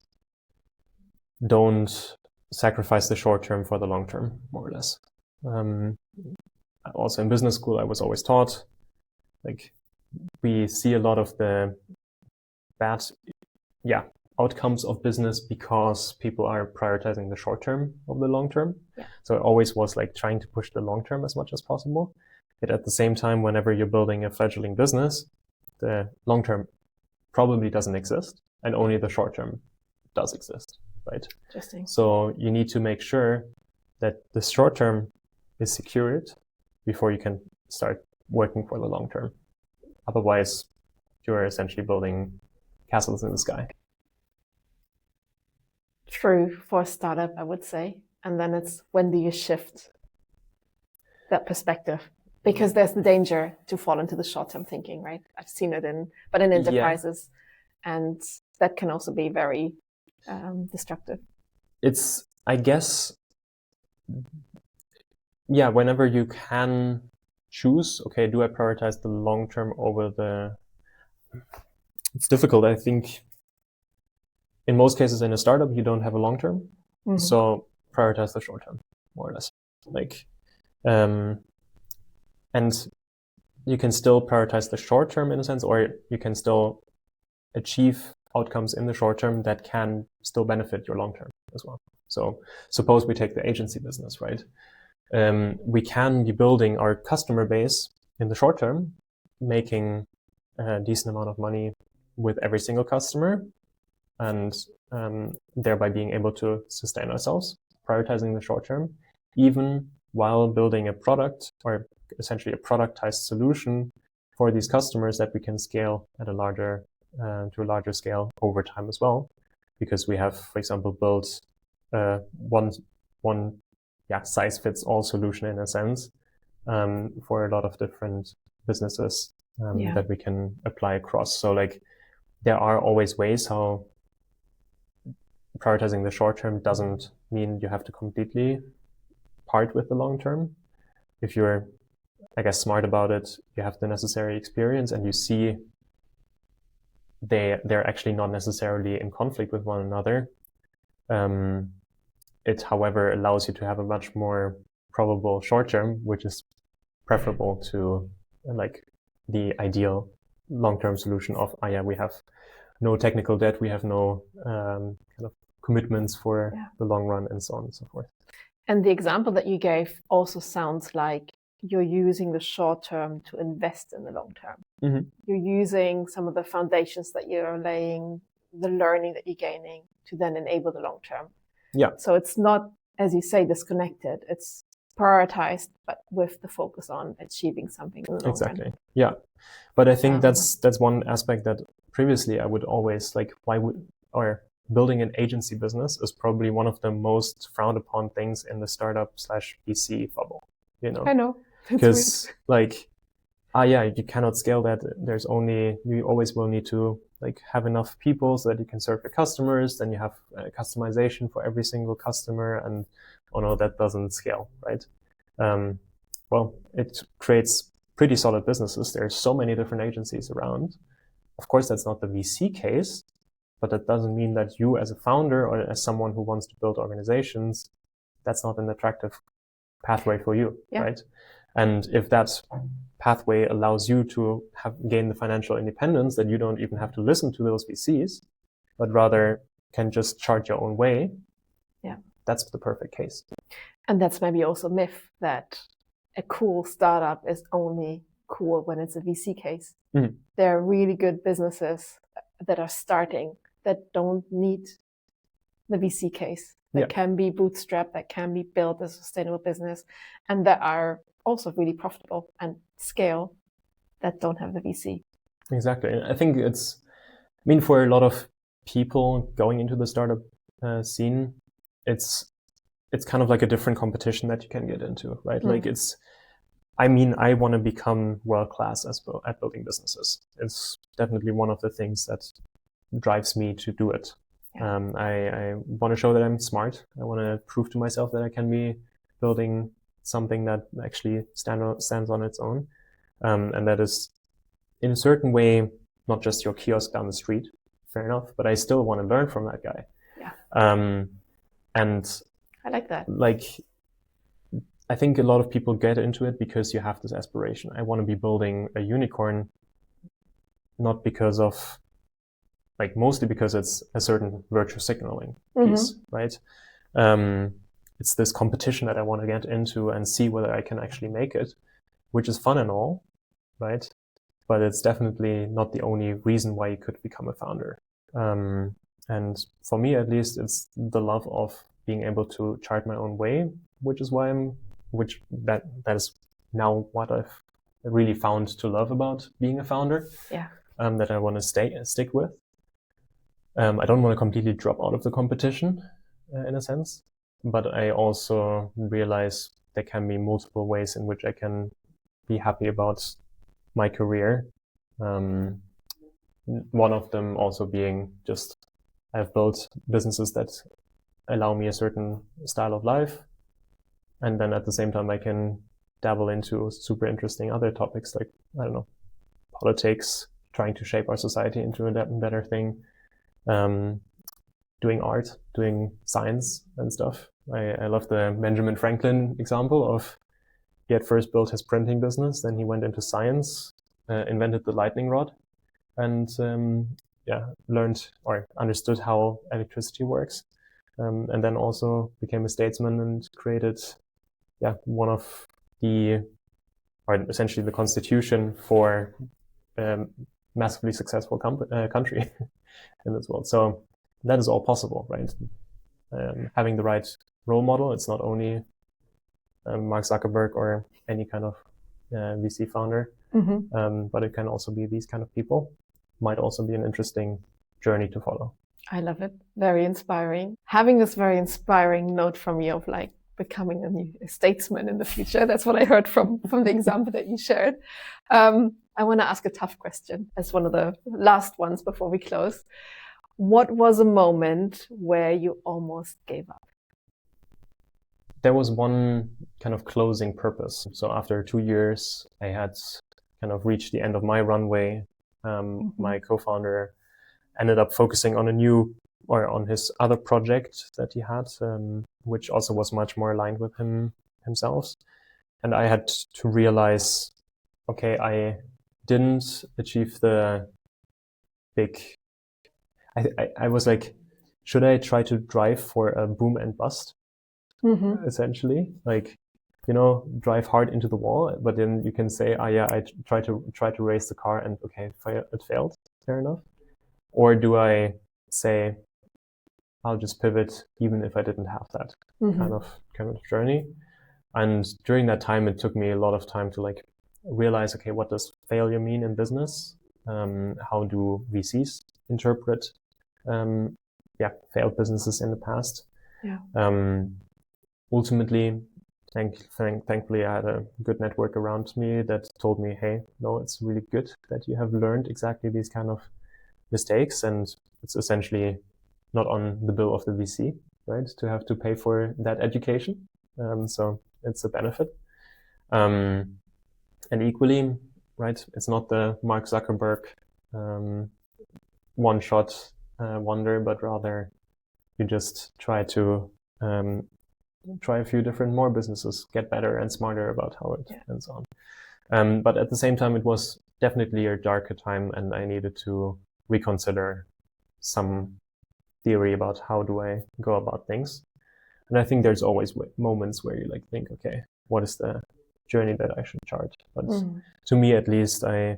don't sacrifice the short term for the long term, more or less. Also in business school, I was always taught, like, we see a lot of the bad outcomes of business because people are prioritizing the short term of the long term. So it always was like trying to push the long term as much as possible. But at the same time, whenever you're building a fledgling business, the long term probably doesn't exist and only the short term does exist, right? Interesting. So you need to make sure that the short term is secured before you can start working for the long term. Otherwise, you're essentially building castles in the sky. True for a startup, I would say. And then it's, when do you shift that perspective? Because there's the danger to fall into the short-term thinking, right? I've seen it in enterprises, and that can also be very destructive. It's, I guess, whenever you can choose, okay, do I prioritize the long term over the... It's difficult. I think in most cases in a startup, you don't have a long term. So prioritize the short term, more or less. Like, and you can still prioritize the short term in a sense, or you can still achieve outcomes in the short term that can still benefit your long term as well. So suppose we take the agency business, right? We can be building our customer base in the short term, making a decent amount of money with every single customer, and thereby being able to sustain ourselves, prioritizing the short term, even while building a product, or essentially a productized solution for these customers that we can scale at a larger to a larger scale over time as well, because we have, for example, built one size fits all solution in a sense for a lot of different businesses that we can apply across. So like there are always ways how prioritizing the short term doesn't mean you have to completely part with the long term. If you're, I guess, smart about it, you have the necessary experience, and you see they're actually not necessarily in conflict with one another. It, however, allows you to have a much more probable short term, which is preferable to like the ideal long-term solution of, we have no technical debt, we have no kind of commitments for the long run, and so on and so forth. And the example that you gave also sounds like you're using the short term to invest in the long term. Mm-hmm. You're using some of the foundations that you're laying, the learning that you're gaining to then enable the long term. Yeah. So it's not, as you say, disconnected. It's prioritized, but with the focus on achieving something in the long exactly run. Yeah, but I think that's one aspect that previously I would always like, building an agency business is probably one of the most frowned upon things in the startup / VC bubble, you know. I know, because like you cannot scale that. You always will need to like have enough people so that you can serve your customers. Then you have customization for every single customer, and that doesn't scale, right? Well, it creates pretty solid businesses. There's so many different agencies around. Of course, that's not the VC case, but that doesn't mean that you as a founder or as someone who wants to build organizations, that's not an attractive pathway for you, right? And if that pathway allows you to gain the financial independence, that you don't even have to listen to those VCs, but rather can just chart your own way, that's the perfect case. And that's maybe also a myth that a cool startup is only cool when it's a VC case. Mm-hmm. There are really good businesses that are starting that don't need the VC case, that can be bootstrapped, that can be built as a sustainable business, and that are also really profitable and scale, that don't have the VC. Exactly. And I think for a lot of people going into the startup scene, it's kind of like a different competition that you can get into, right? Like I want to become world-class at building businesses. It's definitely one of the things that drives me to do it. I want to show that I'm smart. I want to prove to myself that I can be building something that actually stands on its own. And that is in a certain way, not just your kiosk down the street, fair enough, but I still want to learn from that guy. And I like that. Like, I think a lot of people get into it because you have this aspiration. I want to be building a unicorn, not because of, mostly because it's a certain virtue signaling piece, right? It's this competition that I want to get into and see whether I can actually make it, which is fun and all, right? But it's definitely not the only reason why you could become a founder. And for me, at least, it's the love of being able to chart my own way, which is why that is now what I've really found to love about being a founder. That I want to stick with. I don't want to completely drop out of the competition, in a sense, but I also realize there can be multiple ways in which I can be happy about my career. One of them also being just I've built businesses that allow me a certain style of life, and then at the same time I can dabble into super interesting other topics like, I don't know, politics, trying to shape our society into a better thing, doing art, doing science and stuff. I love the Benjamin Franklin example of he had first built his printing business, then he went into science, invented the lightning rod, and learned or understood how electricity works. and then also became a statesman and created, one of or essentially the constitution for massively successful country in this world. So that is all possible, right? Having the right role model. It's not only Mark Zuckerberg or any kind of VC founder, but it can also be these kind of people. Might also be an interesting journey to follow. I love it. Very inspiring. Having this very inspiring note from you of like becoming a new statesman in the future. That's what I heard from the example that you shared. I want to ask a tough question as one of the last ones before we close. What was a moment where you almost gave up? There was one kind of closing purpose. So after 2 years, I had kind of reached the end of my runway. My co-founder ended up focusing on on his other project that he had, which also was much more aligned with himself. And I had to realize, okay, I didn't achieve the big, I was like, should I try to drive for a boom and bust? Essentially, like, drive hard into the wall, but then you can say, I try to race the car and okay, it failed, fair enough. Or do I say, I'll just pivot even if I didn't have that kind of journey? And during that time, it took me a lot of time to like realize, okay, what does failure mean in business? How do VCs interpret, failed businesses in the past? Ultimately, thankfully, I had a good network around me that told me, hey, no, it's really good that you have learned exactly these kind of mistakes, and it's essentially not on the bill of the VC, right, to have to pay for that education. So it's a benefit. And equally, right, it's not the Mark Zuckerberg one-shot wonder, but rather you just try to try a few more businesses, get better and smarter about how it and so on. But at the same time, it was definitely a darker time, and I needed to reconsider some theory about how do I go about things. And I think there's always moments where you like think, okay, what is the journey that I should chart? But to me, at least, I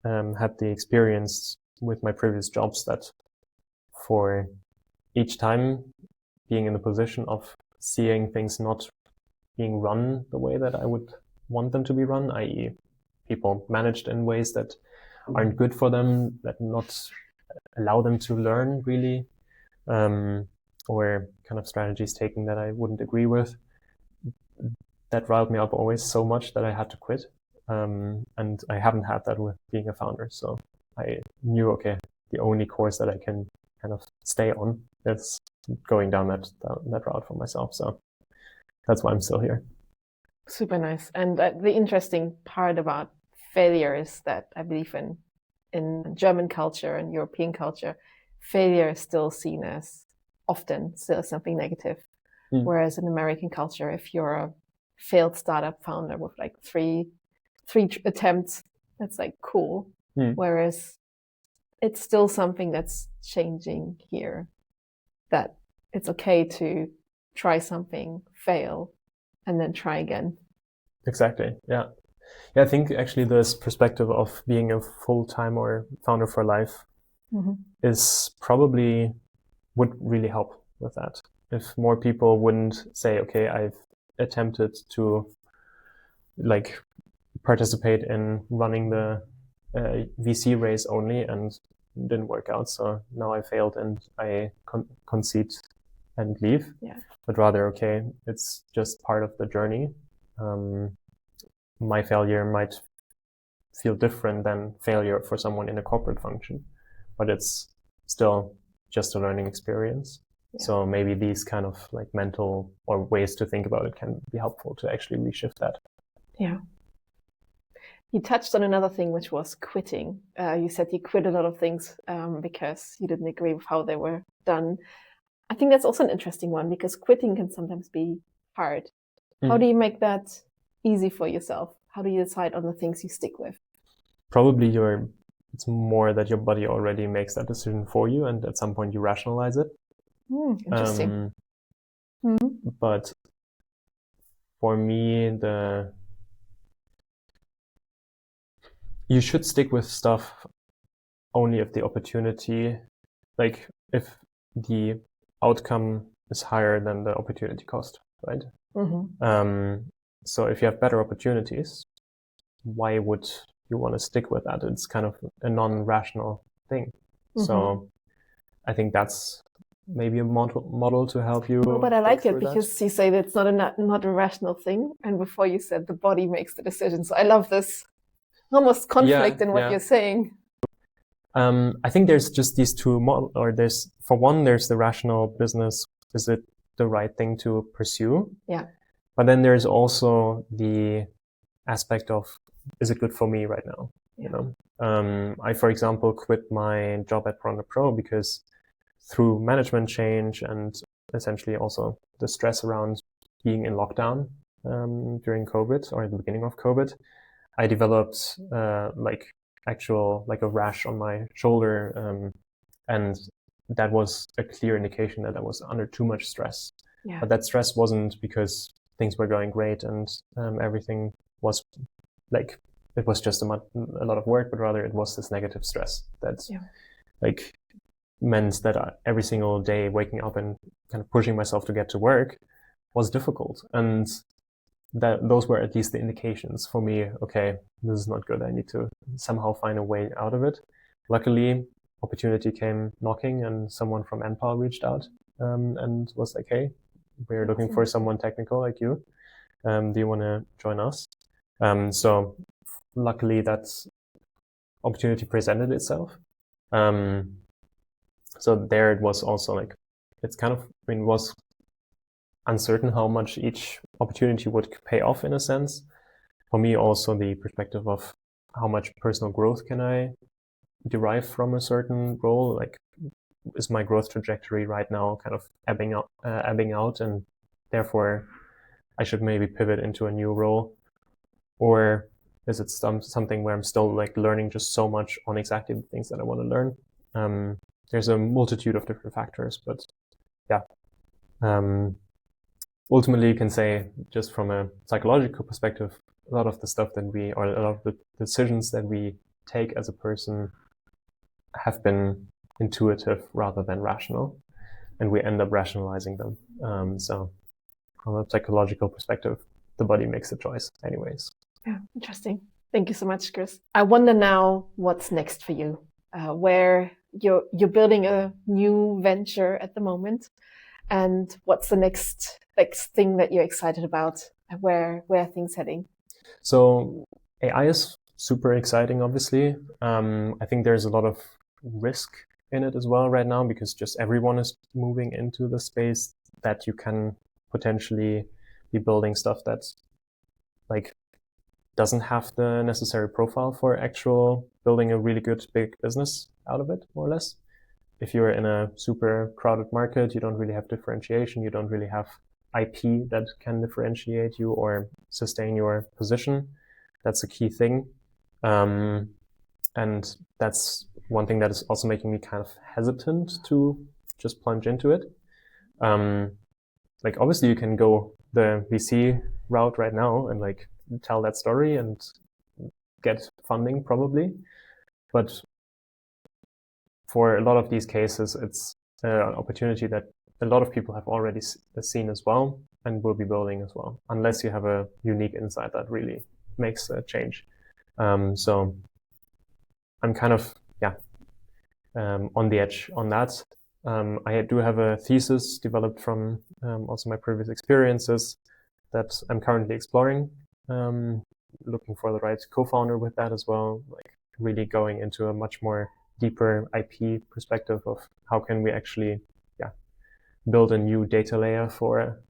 had the experience with my previous jobs that for each time being in the position of seeing things not being run the way that I would want them to be run, i.e. people managed in ways that aren't good for them, that not allow them to learn really, or kind of strategies taken that I wouldn't agree with. That riled me up always so much that I had to quit. And I haven't had that with being a founder. So I knew, okay, the only course that I can kind of stay on is going down that route for myself. So that's why I'm still here. Super nice. And the interesting part about failure is that I believe in German culture and European culture, failure is still seen as often still something negative. Whereas in American culture, if you're a failed startup founder with like three attempts, that's like cool. Whereas it's still something that's changing here, that it's okay to try something, fail, and then try again. Exactly. Yeah. I think actually this perspective of being a full-time or founder for life is probably would really help with that. If more people wouldn't say, okay, I've attempted to like participate in running the VC race only and didn't work out. So now I failed and I concede and leave. But rather, okay, it's just part of the journey. My failure might feel different than failure for someone in a corporate function, but it's still just a learning experience. So maybe these kind of like mental or ways to think about it can be helpful to actually reshift that. Yeah. You touched on another thing, which was quitting. You said you quit a lot of things because you didn't agree with how they were done. I think that's also an interesting one because quitting can sometimes be hard. How do you make that easy for yourself? How do you decide on the things you stick with? Probably it's more that your body already makes that decision for you, and at some point you rationalize it. Interesting. But for me, you should stick with stuff only if the opportunity, like if the outcome is higher than the opportunity cost, right? So if you have better opportunities, why would you want to stick with that? It's kind of a non-rational thing. So I think that's maybe a model to help you. But I like it because you say that it's not a rational thing, and before you said the body makes the decision. So I love this almost conflict in what you're saying. I think there's just these two models, or there's the rational business. Is it the right thing to pursue? Yeah. But then there's also the aspect of, is it good for me right now? Yeah. You know, I, for example, quit my job at Product Pro because through management change and essentially also the stress around being in lockdown during COVID or at the beginning of COVID, I developed like a rash on my shoulder, and that was a clear indication that I was under too much stress. Yeah. But that stress wasn't because things were going great and everything was like, it was just a lot of work, but rather it was this negative stress that like meant that every single day waking up and kind of pushing myself to get to work was difficult. And that those were at least the indications for me. Okay, this is not good. I need to somehow find a way out of it. Luckily, opportunity came knocking, and someone from Enpal reached out and was like, "Hey, we're looking for someone technical like you. Do you want to join us?" So luckily, that opportunity presented itself. So there it was also like, it's kind of, I mean, it was uncertain how much each opportunity would pay off in a sense. For me, also the perspective of how much personal growth can I derive from a certain role? Like, is my growth trajectory right now kind of ebbing out, and therefore I should maybe pivot into a new role? Or is it something where I'm still like learning just so much on exactly the things that I want to learn? There's a multitude of different factors, but yeah. Ultimately, you can say, just from a psychological perspective, a lot of the stuff that a lot of the decisions that we take as a person have been intuitive rather than rational, and we end up rationalizing them. So from a psychological perspective, the body makes the choice anyways. Yeah, interesting. Thank you so much, Chris. I wonder now what's next for you, where you're building a new venture at the moment, and what's the next thing that you're excited about? Where are things heading? So AI is super exciting, obviously. I think there's a lot of risk in it as well right now, because just everyone is moving into the space that you can potentially be building stuff that's like doesn't have the necessary profile for actual building a really good big business out of it, more or less. If you're in a super crowded market, you don't really have differentiation. You don't really have IP that can differentiate you or sustain your position. That's a key thing. And that's one thing that is also making me kind of hesitant to just plunge into it. Like, obviously you can go the VC route right now and like tell that story and get funding probably. But for a lot of these cases, it's an opportunity that a lot of people have already seen as well and will be building as well, unless you have a unique insight that really makes a change. So I'm kind of, on the edge on that. I do have a thesis developed from also my previous experiences that I'm currently exploring, looking for the right co-founder with that as well, like really going into a much more deeper IP perspective of how can we actually build a new data layer for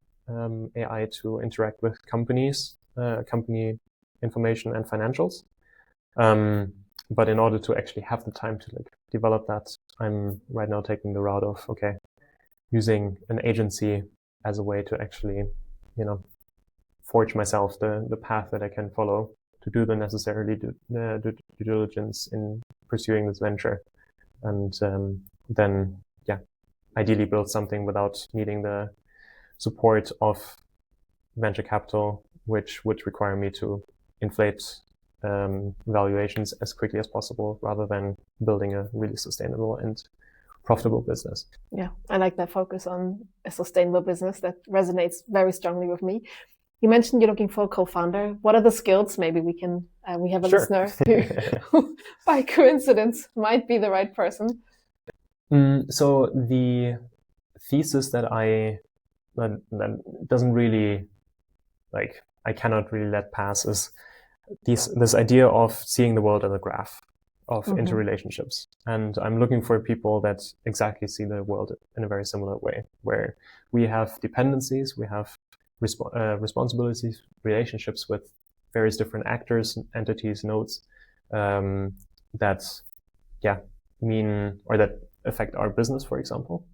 AI to interact with companies, company information and financials. But in order to actually have the time to like develop that, I'm right now taking the route of using an agency as a way to actually, forge myself the path that I can follow to do the necessary due diligence in pursuing this venture, and then ideally build something without needing the support of venture capital, which would require me to inflate valuations as quickly as possible rather than building a really sustainable and profitable business. Yeah, I like that focus on a sustainable business. That resonates very strongly with me. You mentioned you're looking for a co-founder. What are the skills? Maybe we can, we have a Sure. listener who, by coincidence, might be the right person. So the thesis that doesn't really, like, I cannot really let pass is this idea of seeing the world as a graph of interrelationships. And I'm looking for people that exactly see the world in a very similar way, where we have dependencies, we have responsibilities, relationships with various different actors, entities, nodes that mean or that affect our business, for example.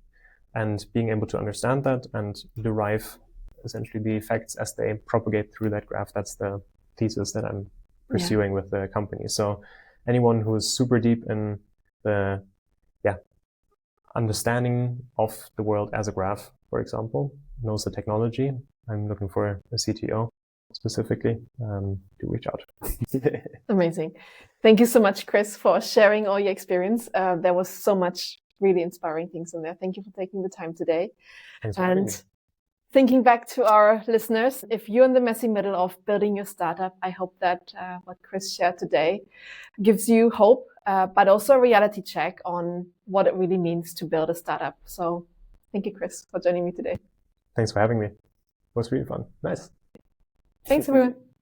And being able to understand that and derive essentially the effects as they propagate through that graph, that's the thesis that I'm pursuing with the company. So anyone who is super deep in the understanding of the world as a graph, for example, knows the technology. I'm looking for a CTO specifically to reach out. Amazing. Thank you so much, Chris, for sharing all your experience. There was so much really inspiring things in there. Thank you for taking the time today. Thanks for having me. Thinking back to our listeners, if you're in the messy middle of building your startup, I hope that what Chris shared today gives you hope, but also a reality check on what it really means to build a startup. So thank you, Chris, for joining me today. Thanks for having me. It was really fun. Nice. Thanks, everyone.